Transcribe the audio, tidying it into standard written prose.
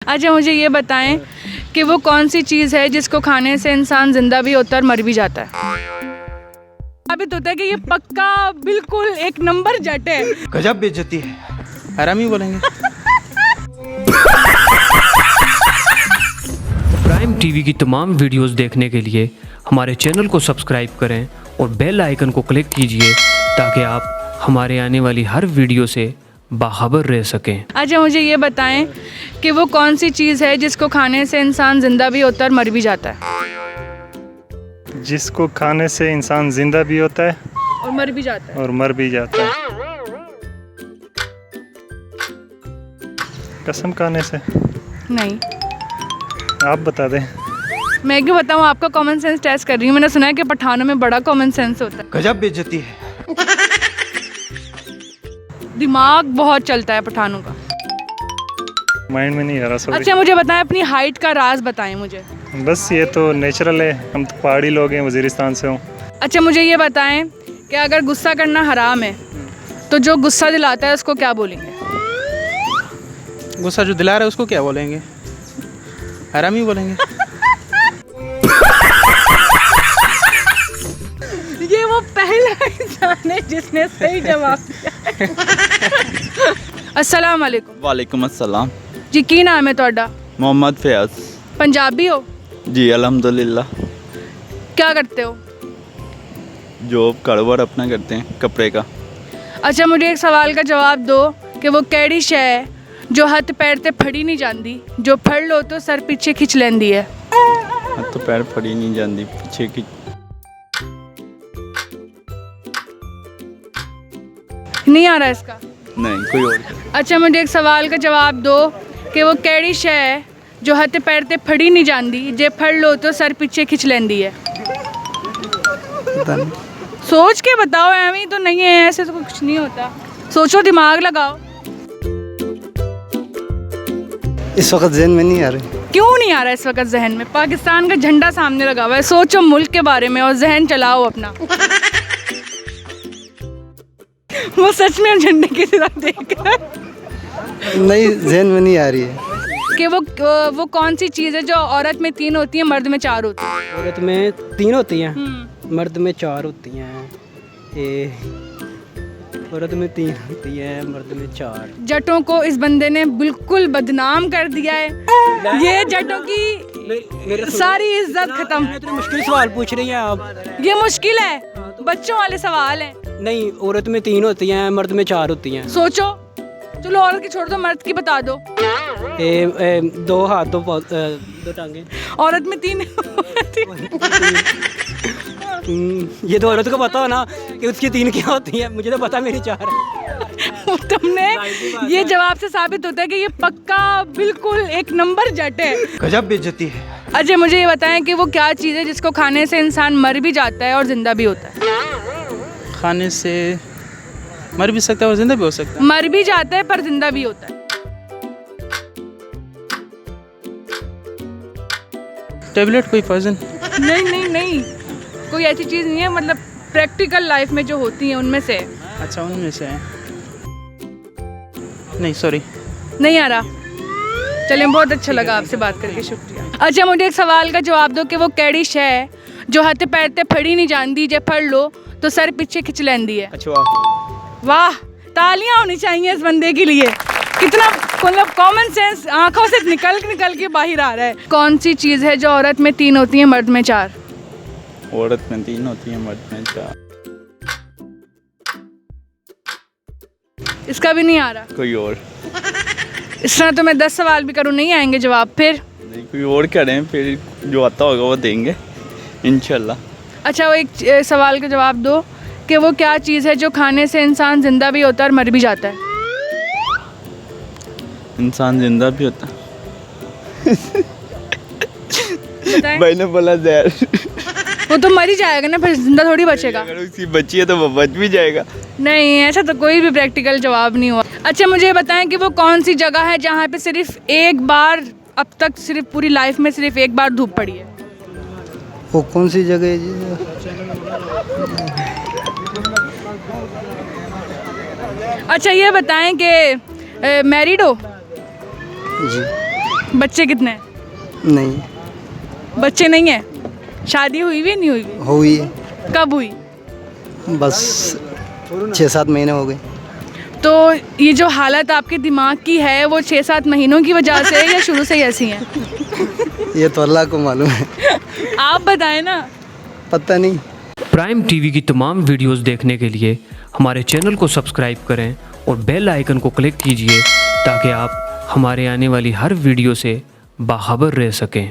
अच्छा मुझे ये बताएं कि वो कौन सी चीज़ है जिसको खाने से इंसान जिंदा भी होता है और मर भी जाता है। साबित होता है कि ये पक्का बिल्कुल एक नंबर जट है। गजब बेइज्जती है, हरामी बोलेंगे। प्राइम टीवी की तमाम वीडियोस देखने के लिए हमारे चैनल को सब्सक्राइब करें और बेल आइकन को क्लिक कीजिए ताकि आप हमारे आने वाली हर वीडियो से बाखबर रह सकें। अच्छा मुझे ये बताएं कि वो कौन सी चीज़ है जिसको खाने से इंसान जिंदा भी होता है और मर भी जाता है। जिसको खाने से इंसान जिंदा भी होता है और मर भी जाता है। और मर भी जाता है। कसम खाने से? नहीं, आप बता दें। मैं क्यों बताऊँ, आपका कॉमन सेंस टेस्ट कर रही हूँ। मैंने सुना है कि पठानों में बड़ा कॉमन सेंस होता है। गजब बेइज्जती है। दिमाग बहुत चलता है पठानों का। माइंड में नहीं आ रहा। सॉरी। अच्छा मुझे बताएं, अपनी हाइट का राज बताएं मुझे। बस ये तो नेचुरल है, हम तो पहाड़ी लोग हैं, वजीरिस्तान से हूँ। अच्छा मुझे ये बताएं कि अगर गुस्सा करना हराम है तो जो गुस्सा दिलाता है उसको क्या बोलेंगे। गुस्सा जो दिला रहा है उसको क्या बोलेंगे? हरामी बोलेंगे। ये वो पहला इंसान है जिसने सही जवाब दिया। अस्सलाम वालेकुम। वालेकुम अस्सलाम। जी की नाम है ਤੁਹਾਡਾ? मोहम्मद फयाज। पंजाबी हो? जी अल्हम्दुलिल्लाह। क्या करते हो? जॉब कारोबार अपना करते हैं कपड़े का। अच्छा मुझे एक सवाल का जवाब दो कि वो केड़ी शै है जो हथ पैर ते फड़ी नहीं जाती, जो फड़ लो तो सर पीछे खिंच लेंदी है। हाथ तो पैर फड़ी नहीं जाती, पीछे की। नहीं आ रहा इसका? नहीं, कोई और। अच्छा मुझे एक सवाल का जवाब दो कि वो केड़ी शै है जो हथ पैर ते फड़ी नहीं जाती, जे फड़ लो तो सर पीछे खिंच लेंदी है। सोच के बताओ, एवं तो नहीं है, ऐसे तो कुछ नहीं होता। सोचो, दिमाग लगाओ। इस वक्त जहन में नहीं आ रही। क्यों नहीं आ रहा इस वक्त जहन में? पाकिस्तान का झंडा सामने लगा हुआ है, सोचो मुल्क के बारे में और जहन चलाओ अपना। वो सच में झंडे की तरफ देख रहा है। नहीं, जहन में नहीं आ रही है कि वो कौन सी चीज़ है जो औरत में 3 होती है, मर्द में 4 होती है। औरत में 3 होती हैं, मर्द में 4 होती हैं। औरत में 3 होती है, मर्द में 4। जटों को इस बंदे ने बिल्कुल बदनाम कर दिया है। ये जटों की सारी इज्जत खत्म। इतने मुश्किल सवाल पूछ रही हैं आप। ये मुश्किल है, बच्चों वाले सवाल हैं। नहीं, औरत में 3 होती हैं, मर्द में 4 होती हैं। सोचो, चलो औरत की छोड़ दो, मर्द की बता दो। 2 हाथ, 2 टांगे। औरत में 3 ये तो औरत को पता हो ना कि उसकी 3 क्या होती हैं। मुझे तो पता, मेरी 4 है। तुमने ये जवाब से साबित होता है कि ये पक्का बिल्कुल एक नंबर जट है। गजब बेइज्जती है। अच्छा मुझे ये बताएं कि वो क्या चीज़ है जिसको खाने से इंसान मर भी जाता है और जिंदा भी होता है। खाने से मर भी सकता है और जिंदा भी हो सकता है। मर भी जाता है पर जिंदा भी होता है। टैबलेट, कोई पॉइजन? नहीं नहीं नहीं, कोई ऐसी चीज़ नहीं है, मतलब प्रैक्टिकल लाइफ में जो होती हैं उनमें से। अच्छा, उनमें से है। नहीं, सॉरी, नहीं आ रहा। चलें, बहुत अच्छा लगा आपसे बात करके, शुक्रिया। अच्छा मुझे एक सवाल का जवाब दो कि वो केड़ी शै है जो हथ पैर ते फड़ी नहीं जाती, जे फड़ लो तो सर पीछे खिंच लेंदी है। अच्छा। वाह, तालियां होनी चाहिए इस बंदे के लिए। कितना मतलब कॉमन सेंस आंखों से निकल के बाहर आ रहा है। कौन सी चीज़ है जो औरत में 3 होती है, मर्द में 4? औरत में 3 होती है, मर्द में 4। इसका भी नहीं आ रहा। कोई और। इस तरह तो मैं 10 सवाल भी करूँ, नहीं आएंगे जवाब। फिर नहीं, कोई और करें, फिर जो आता होगा वो देंगे इंशाल्लाह। अच्छा वो एक सवाल का जवाब दो कि वो क्या चीज़ है जो खाने से इंसान जिंदा भी होता है और मर भी जाता है। इंसान जिंदा भी होता। बताएं। मैंने बोला जहर। वो तो मर ही जाएगा ना, फिर जिंदा थोड़ी बचेगा। अगर उसकी बच्ची है तो वो बच भी जाएगा। नहीं, ऐसा तो कोई भी प्रैक्टिकल जवाब नहीं हुआ। अच्छा मुझे बताएं कि वो कौन सी जगह है जहाँ पे सिर्फ एक बार, अब तक सिर्फ पूरी लाइफ में सिर्फ एक बार धूप पड़ी है। वो कौन सी जगह है जी? अच्छा ये बताएं कि मैरिड हो? जी। बच्चे कितने हैं? नहीं बच्चे नहीं है। शादी हुई भी नहीं हुई भी? हुई है, कब हुई? बस 6-7 महीने हो गए। तो ये जो हालत आपके दिमाग की है वो 6-7 महीनों की वजह से है या शुरू से ही ऐसी है? ये तो अल्लाह को मालूम है, आप बताएं ना। पता नहीं। प्राइम टीवी की तमाम वीडियोस देखने के लिए हमारे चैनल को सब्सक्राइब करें और बेल आइकन को क्लिक कीजिए ताकि आप हमारे आने वाली हर वीडियो से बाखबर रह सकें।